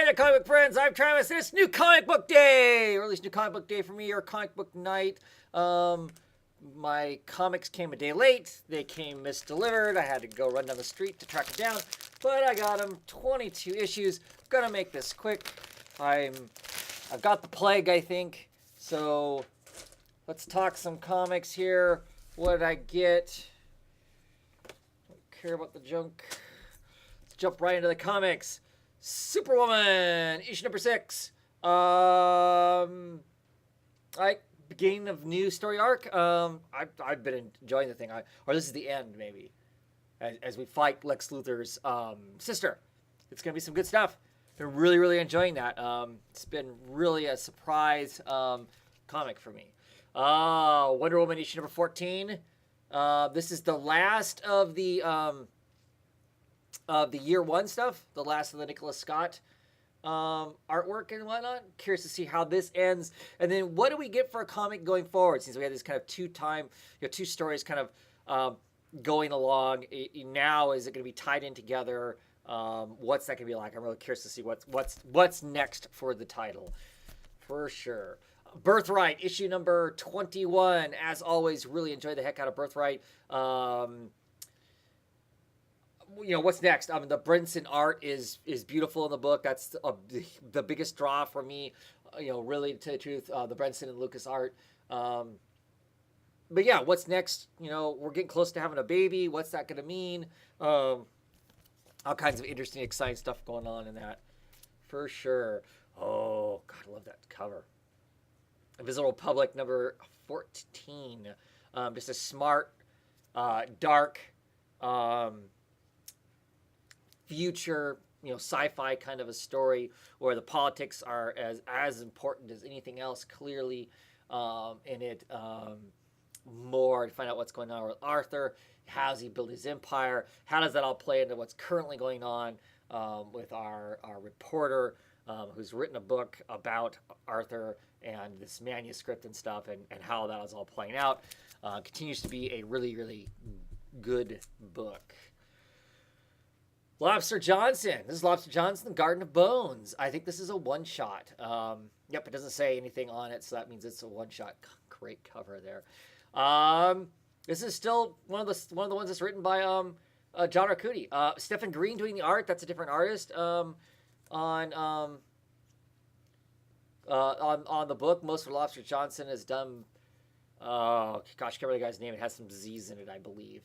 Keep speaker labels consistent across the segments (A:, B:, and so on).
A: Hey there, comic book friends. I'm Travis. It's New Comic Book Day, or at least New Comic Book Day for me, or Comic Book Night. My comics came a day late. They came misdelivered. I had to go run down the street to track it down, but I got them. 22 issues. Gonna make this quick. I've got the plague, I think. So let's talk some comics here. What did I get? Don't care about the junk. Let's jump right into the comics. Superwoman, issue number 6. Beginning of new story arc. I've been enjoying the thing. Or this is the end, maybe, as we fight Lex Luthor's sister. It's gonna be some good stuff. Been really enjoying that. It's been really a surprise comic for me. Wonder Woman issue number 14. This is the last of the year one stuff, the last of the Nicholas Scott artwork and whatnot. Curious to see how this ends, and then what do we get for a comic going forward? Since we had this kind of two stories kind of going along. Now is it going to be tied in together? What's that going to be like? I'm really curious to see what's next for the title, for sure. Birthright issue number 21. As always, really enjoy the heck out of Birthright. What's next? The Brinson art is beautiful in the book. That's the biggest draw for me. Really, to tell the truth, the Brinson and Lucas art. But yeah, what's next? We're getting close to having a baby. What's that going to mean? All kinds of interesting, exciting stuff going on in that, for sure. Oh, God, I love that cover. Invisible Public number 14. Just a smart, dark, future, sci-fi kind of a story where the politics are as important as anything else, clearly, in it. More to find out what's going on with Arthur. How's he build his empire? How does that all play into what's currently going on with our reporter who's written a book about Arthur and this manuscript and stuff, and how that is all playing out. Continues to be a really good book. Lobster Johnson. This is Lobster Johnson, Garden of Bones. I think this is a one-shot. Yep, it doesn't say anything on it, so that means it's a one-shot. Great cover there. This is still one of the ones that's written by John Arcudi. Stephen Green doing the art. That's a different artist on the book. Most of Lobster Johnson has done. Oh gosh, I can't remember the guy's name. It has some Z's in it, I believe.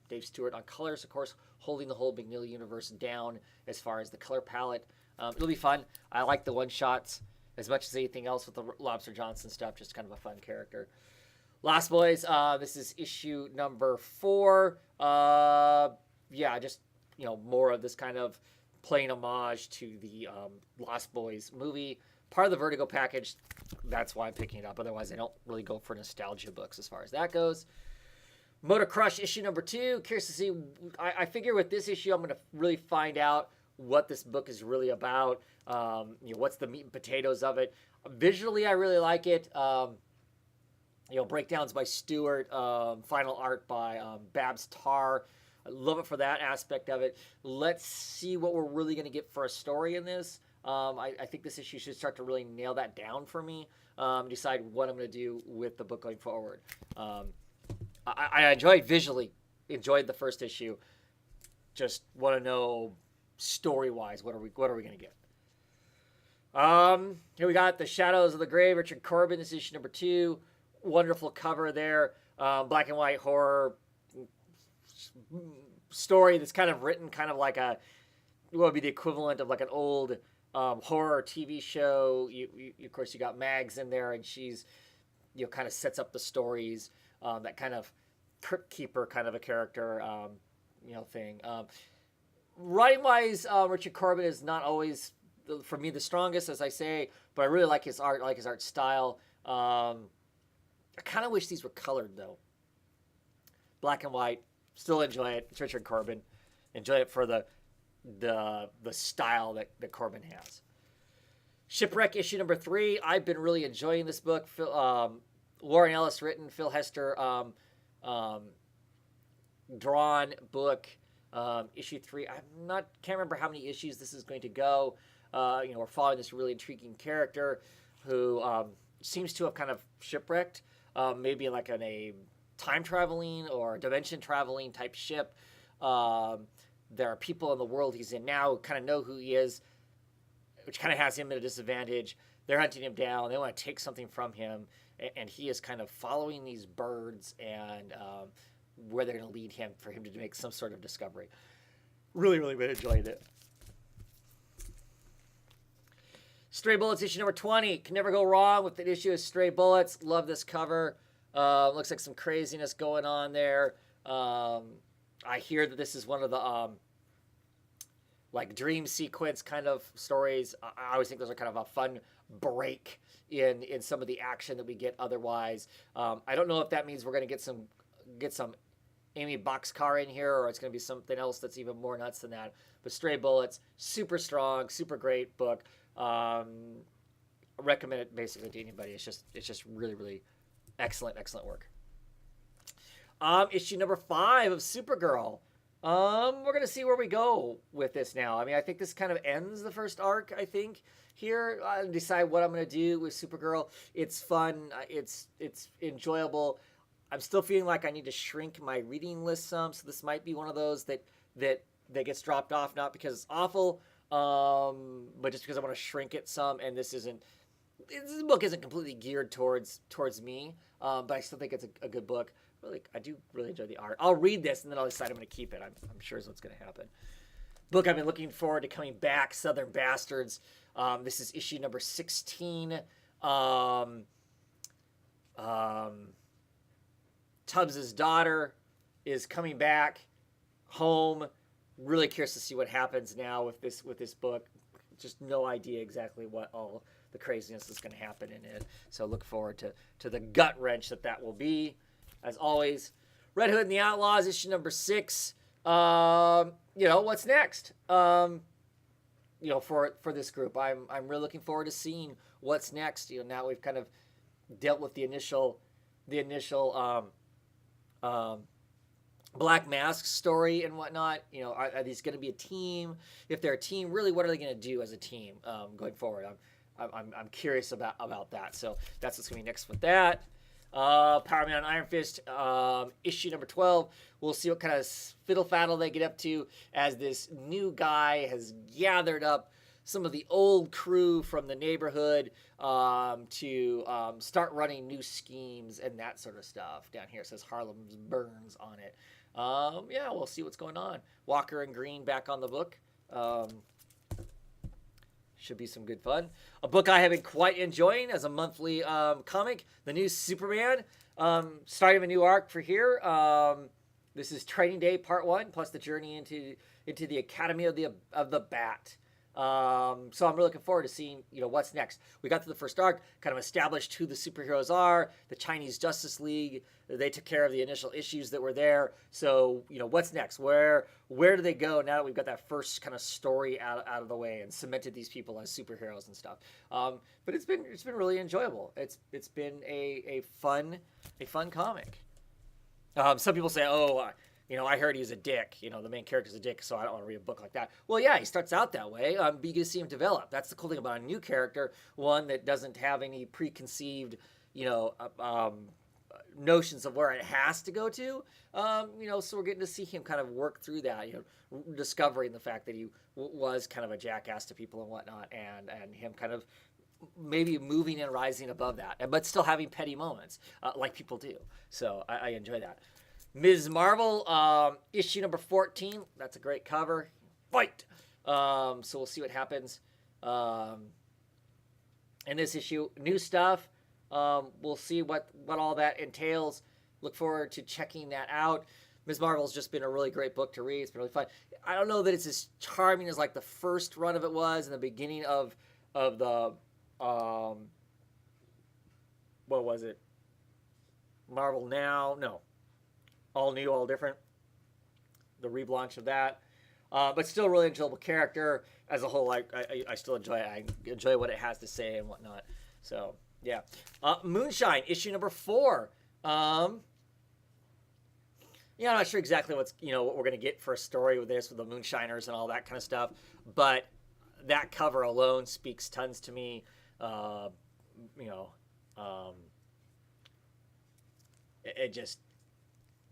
A: Dave Stewart on colors, of course, holding the whole McNeil universe down as far as the color palette. It'll be fun. I like the one shots as much as anything else with the Lobster Johnson stuff. Just kind of a fun character. Lost Boys. This is issue number 4. Just more of this kind of playing homage to the Lost Boys movie. Part of the Vertigo package. That's why I'm picking it up. Otherwise, I don't really go for nostalgia books as far as that goes. Motocross issue number 2. Curious to see. I figure with this issue, I'm going to really find out what this book is really about. What's the meat and potatoes of it. Visually, I really like it. Breakdowns by Stewart. Final art by Babs Tarr. I love it for that aspect of it. Let's see what we're really going to get for a story in this. I think this issue should start to really nail that down for me. Decide what I'm going to do with the book going forward. I enjoyed the first issue. Just want to know story-wise, what are we going to get? Here we got The Shadows of the Grave, Richard Corbin. This is issue number 2. Wonderful cover there. Black and white horror story that's kind of written kind of like what would be the equivalent of like an old horror TV show. Of course, you got Mags in there, and she's kind of sets up the stories. That kind of crypt keeper kind of a character thing. Writing wise, Richard Corbin is not always for me the strongest, as I say, but I really like his art. I like his art style. I kind of wish these were colored though. Black and white, still enjoy it. It's Richard Corbin. Enjoy it for the style that Corbin has. Shipwreck issue number 3. I've been really enjoying this book. Warren Ellis written, Phil Hester drawn book. Issue 3. Can't remember how many issues this is going to go. We're following this really intriguing character who seems to have kind of shipwrecked, maybe like on a time traveling or dimension traveling type ship. There are people in the world he's in now who kind of know who he is, which kind of has him at a disadvantage. They're hunting him down. They want to take something from him, and he is kind of following these birds and where they're going to lead him for him to make some sort of discovery. Really, really, really enjoyed it. Stray Bullets issue number 20. Can never go wrong with the issue of Stray Bullets. Love this cover. Looks like some craziness going on there. I hear that this is one of the like dream sequence kind of stories. I always think those are kind of a fun break in some of the action that we get otherwise. I don't know if that means we're going to get some Amy Boxcar in here, or it's going to be something else that's even more nuts than that. But Stray Bullets, super strong, super great book. I recommend it basically to anybody. It's just really, really excellent work. Issue number 5 of Supergirl. We're going to see where we go with this now. I mean, I think this kind of ends the first arc, I think, here. I'll decide what I'm going to do with Supergirl. It's fun. It's enjoyable. I'm still feeling like I need to shrink my reading list some, so this might be one of those that gets dropped off, not because it's awful, but just because I want to shrink it some, and this book isn't completely geared towards me, but I still think it's a good book. Really, I do really enjoy the art. I'll read this, and then I'll decide I'm going to keep it. I'm sure is what's going to happen. Book I've been looking forward to coming back, Southern Bastards. This is issue number 16. Tubbs's daughter is coming back home. Really curious to see what happens now with this book. Just no idea exactly what all the craziness is going to happen in it. So look forward to the gut wrench that will be. As always, Red Hood and the Outlaws, issue number 6. What's next? For this group, I'm really looking forward to seeing what's next. Now we've kind of dealt with the initial Black Mask story and whatnot. Are these going to be a team? If they're a team, really, what are they going to do as a team going forward? I'm curious about that. So that's what's going to be next with that. Power Man and Iron Fist, issue number 12. We'll see what kind of fiddle faddle they get up to as this new guy has gathered up some of the old crew from the neighborhood to start running new schemes and that sort of stuff. Down here it says Harlem's Burns on it. We'll see what's going on. Walker and Green back on the book. Should be some good fun. A book I have been quite enjoying as a monthly comic, the new Superman. Starting a new arc for here. This is Training Day Part 1, plus the journey into the Academy of the Bat. So I'm really looking forward to seeing what's next. We got to the first arc, kind of established who the superheroes are. The Chinese Justice League, they took care of the initial issues that were there. So what's next? Where do they go now that we've got that first kind of story out of the way and cemented these people as superheroes and stuff? But it's been really enjoyable. It's been a fun comic. Some people say, I heard he's a dick. The main character's a dick, so I don't want to read a book like that. Well, yeah, he starts out that way, but you get to see him develop. That's the cool thing about a new character, one that doesn't have any preconceived, notions of where it has to go to. So we're getting to see him kind of work through that, discovering the fact that he was kind of a jackass to people and whatnot, and him kind of maybe moving and rising above that, but still having petty moments like people do. So I enjoy that. Ms. Marvel, issue number 14. That's a great cover. Fight! So we'll see what happens in this issue. New stuff. We'll see what all that entails. Look forward to checking that out. Ms. Marvel's just been a really great book to read. It's been really fun. I don't know that it's as charming as like the first run of it was in the beginning of the what was it? Marvel Now? No. All new, all different. The relaunch of that. But still really enjoyable character. As a whole, I still enjoy it. I enjoy what it has to say and whatnot. So, yeah. Moonshine, issue number 4. I'm not sure exactly what we're going to get for a story with this, with the Moonshiners and all that kind of stuff. But that cover alone speaks tons to me. You know, it just,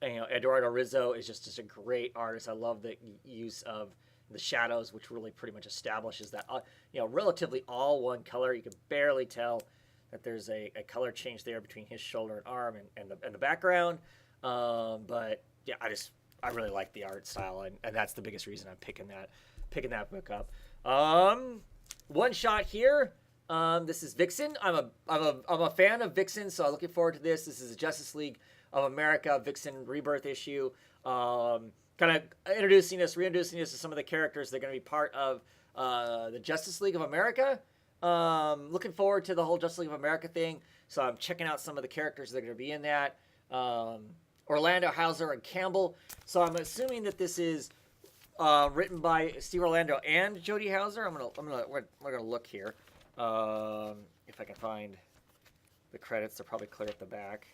A: you know, Eduardo Rizzo is just a great artist. I love the use of the shadows, which really pretty much establishes that, you know, relatively all one color. You can barely tell that there's a color change there between his shoulder and arm and the background. But yeah, I really like the art style, and that's the biggest reason I'm picking that book up. One shot here. This is Vixen. I'm a fan of Vixen, so I'm looking forward to this. This is a Justice League of America Vixen Rebirth issue. Kind of reintroducing us to some of the characters that are going to be part of the Justice League of America. Looking forward to the whole Justice League of America thing. So I'm checking out some of the characters that are going to be in that. Orlando, Hauser, and Campbell. So I'm assuming that this is written by Steve Orlando and Jody Hauser. We're gonna look here. If I can find the credits, they're probably clear at the back.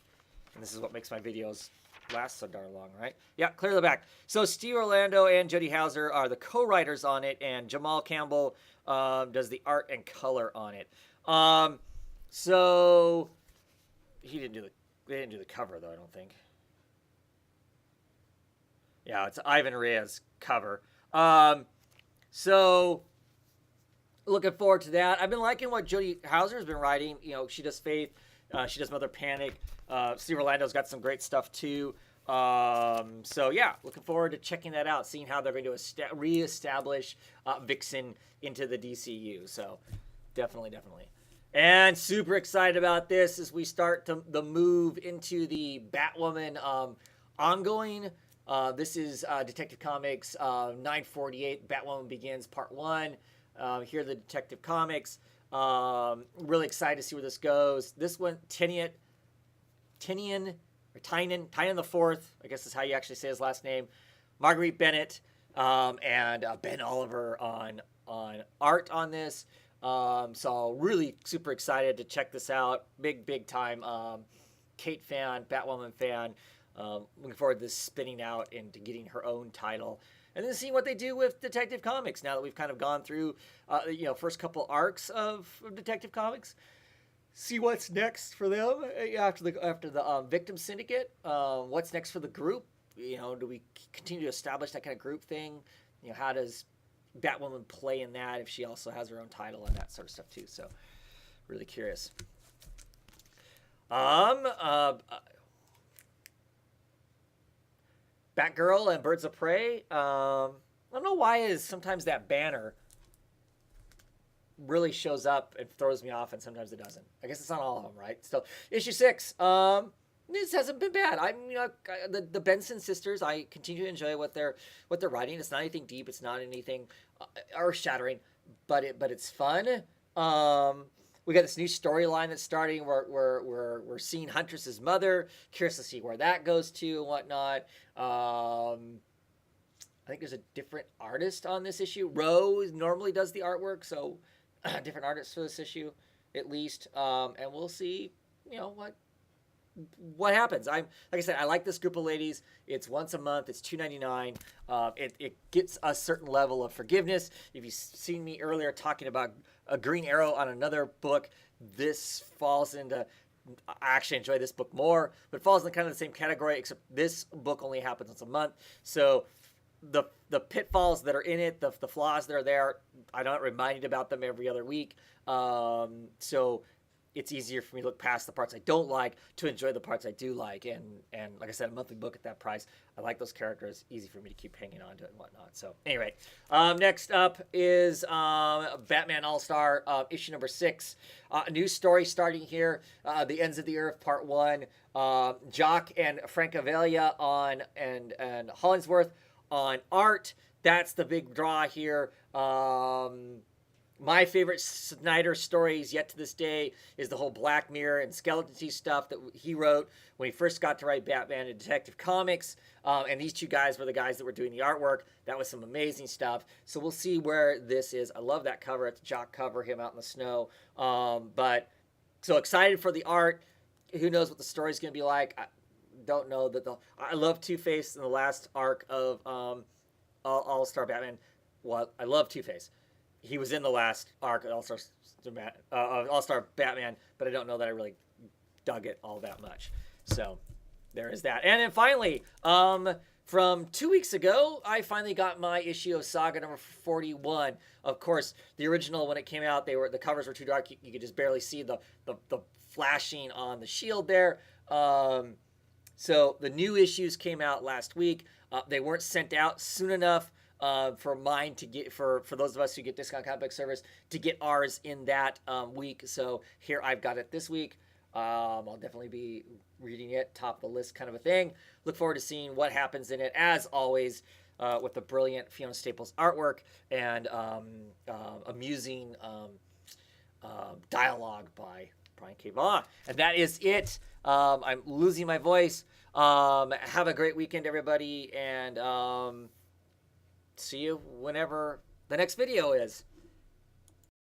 A: And this is what makes my videos last so darn long, right? Yeah, clear the back. So Steve Orlando and Jody Hauser are the co-writers on it, and Jamal Campbell does the art and color on it. So they didn't do the cover though, I don't think. Yeah, it's Ivan Reyes cover. So looking forward to that. I've been liking what Jody Hauser has been writing. You know, she does Faith. She does Mother Panic. Steve Orlando's got some great stuff too. So yeah, looking forward to checking that out, seeing how they're going to reestablish Vixen into the DCU. So definitely. And super excited about this as we start the move into the Batwoman ongoing. This is Detective Comics 948. Batwoman Begins Part 1. Here are the Detective Comics. Really excited to see where this goes. This one, Tynion the Fourth, I guess is how you actually say his last name. Marguerite Bennett and Ben Oliver on art on this. So really super excited to check this out. Big time Kate fan, Batwoman fan. Looking forward to this spinning out and to getting her own title. And then seeing what they do with Detective Comics now that we've kind of gone through, first couple arcs of Detective Comics. See what's next for them after the Victim Syndicate. What's next for the group? You know, do we continue to establish that kind of group thing? You know, how does Batwoman play in that if she also has her own title and that sort of stuff too? So, really curious. Batgirl and Birds of Prey. I don't know why sometimes that banner really shows up and throws me off, and sometimes it doesn't. I guess it's not all of them, right? Still, issue 6. This hasn't been bad. The Benson sisters. I continue to enjoy what they're writing. It's not anything deep. It's not anything earth-shattering, but it's fun. We got this new storyline that's starting. We're seeing Huntress's mother. Curious to see where that goes to and whatnot. I think there's a different artist on this issue. Rowe normally does the artwork, so different artist for this issue, at least. And we'll see, what happens. Like I said, I like this group of ladies. It's once a month. It's $2.99. It gets a certain level of forgiveness. If you've seen me earlier talking about a Green Arrow on another book, this falls into. I actually enjoy this book more, but it falls in kind of the same category. Except this book only happens once a month, so the pitfalls that are in it, the flaws that are there, I'm not reminded about them every other week. So it's easier for me to look past the parts I don't like to enjoy the parts I do like. And like I said, a monthly book at that price, I like those characters. Easy for me to keep hanging on to it and whatnot. So anyway, next up is Batman All-Star, issue number 6. A new story starting here, The Ends of the Earth, Part 1. Jock and Francavilla and Hollingsworth on art. That's the big draw here. My favorite Snyder stories yet to this day is the whole Black Mirror and Skeleton stuff that he wrote when he first got to write Batman and Detective Comics. And these two guys were the guys that were doing the artwork. That was some amazing stuff. So we'll see where this is. I love that cover. It's a Jock cover, him out in the snow. But so excited for the art. Who knows what the story's going to be like. I don't know that I love Two-Face in the last arc of All-Star Batman. Well, I love Two-Face. he was in the last arc, All-Star Batman, but I don't know that I really dug it all that much. So there is that. And then finally, from 2 weeks ago, I finally got my issue of Saga number 41. Of course, the original, when it came out, the covers were too dark. You could just barely see the flashing on the shield there. So the new issues came out last week. They weren't sent out soon enough for mine to get, for those of us who get Discount Comic Book Service, to get ours in that week. So here I've got it this week. I'll definitely be reading it, top of the list kind of a thing. Look forward to seeing what happens in it, as always, with the brilliant Fiona Staples artwork and amusing dialogue by Brian K. Vaughan. And that is it. I'm losing my voice. Have a great weekend, everybody, and see you whenever the next video is.